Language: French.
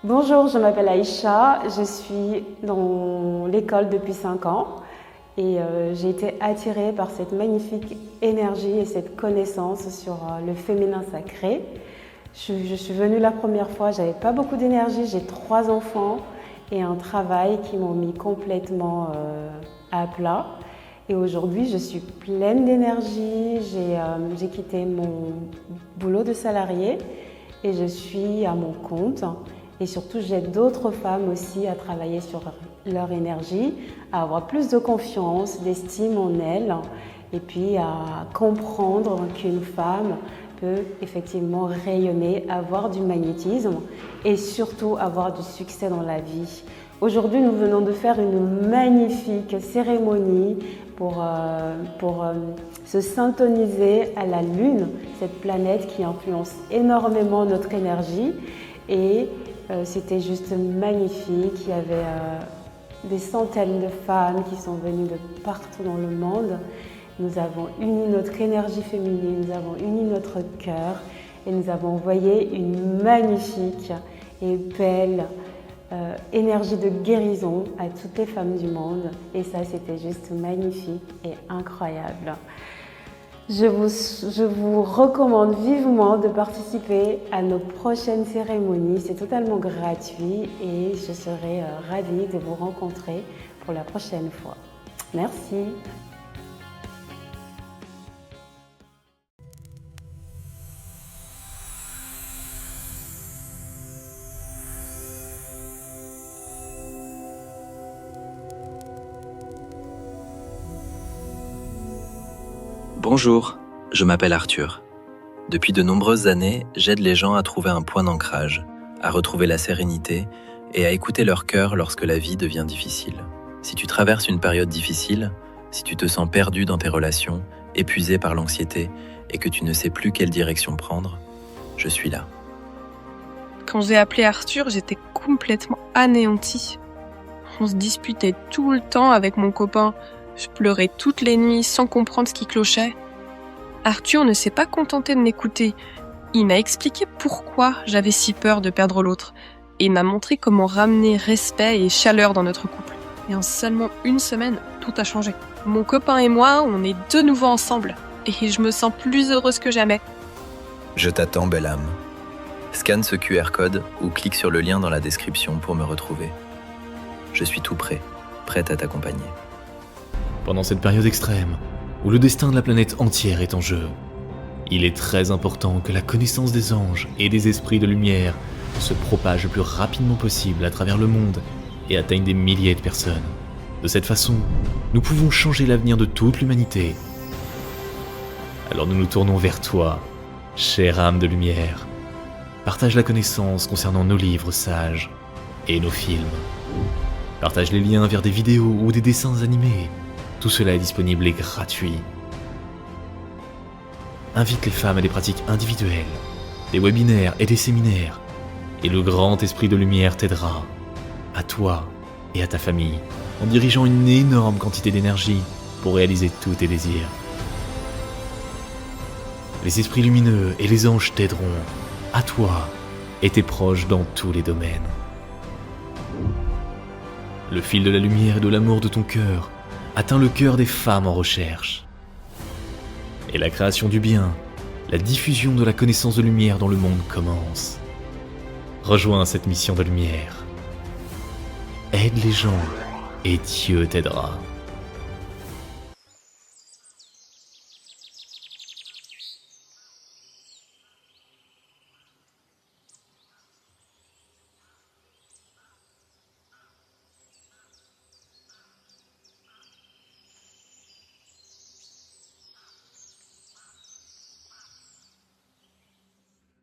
Bonjour, je m'appelle Aïcha, je suis dans l'école depuis 5 ans et j'ai été attirée par cette magnifique énergie et cette connaissance sur le féminin sacré. Je suis venue la première fois, j'avais pas beaucoup d'énergie, j'ai 3 enfants et un travail qui m'ont mis complètement à plat. Et aujourd'hui, je suis pleine d'énergie, j'ai quitté mon boulot de salarié et je suis à mon compte. Et surtout, j'aide d'autres femmes aussi à travailler sur leur énergie, à avoir plus de confiance, d'estime en elles, et puis à comprendre qu'une femme peut effectivement rayonner, avoir du magnétisme et surtout avoir du succès dans la vie. Aujourd'hui, nous venons de faire une magnifique cérémonie pour se syntoniser à la Lune, cette planète qui influence énormément notre énergie. Et c'était juste magnifique. Il y avait des centaines de femmes qui sont venues de partout dans le monde. Nous avons uni notre énergie féminine, nous avons uni notre cœur et nous avons envoyé une magnifique et belle énergie de guérison à toutes les femmes du monde. Et ça, c'était juste magnifique et incroyable. Je vous recommande vivement de participer à nos prochaines cérémonies. C'est totalement gratuit et je serai ravie de vous rencontrer pour la prochaine fois. Merci. Bonjour, je m'appelle Arthur. Depuis de nombreuses années, j'aide les gens à trouver un point d'ancrage, à retrouver la sérénité et à écouter leur cœur lorsque la vie devient difficile. Si tu traverses une période difficile, si tu te sens perdu dans tes relations, épuisé par l'anxiété et que tu ne sais plus quelle direction prendre, je suis là. Quand j'ai appelé Arthur, j'étais complètement anéantie. On se disputait tout le temps avec mon copain. Je pleurais toutes les nuits sans comprendre ce qui clochait. Arthur ne s'est pas contenté de m'écouter. Il m'a expliqué pourquoi j'avais si peur de perdre l'autre et il m'a montré comment ramener respect et chaleur dans notre couple. Et en seulement une semaine, tout a changé. Mon copain et moi, on est de nouveau ensemble et je me sens plus heureuse que jamais. Je t'attends, belle âme. Scanne ce QR code ou clique sur le lien dans la description pour me retrouver. Je suis tout prêt, prête à t'accompagner. Pendant cette période extrême, où le destin de la planète entière est en jeu, il est très important que la connaissance des anges et des esprits de lumière se propage le plus rapidement possible à travers le monde et atteigne des milliers de personnes. De cette façon, nous pouvons changer l'avenir de toute l'humanité. Alors nous nous tournons vers toi, chère âme de lumière. Partage la connaissance concernant nos livres sages et nos films. Partage les liens vers des vidéos ou des dessins animés. Tout cela est disponible et gratuit. Invite les femmes à des pratiques individuelles, des webinaires et des séminaires, et le grand esprit de lumière t'aidera, à toi et à ta famille, en dirigeant une énorme quantité d'énergie pour réaliser tous tes désirs. Les esprits lumineux et les anges t'aideront, à toi et tes proches dans tous les domaines. Le fil de la lumière et de l'amour de ton cœur atteint le cœur des femmes en recherche. Et la création du bien, la diffusion de la connaissance de lumière dans le monde commence. Rejoins cette mission de lumière. Aide les gens et Dieu t'aidera.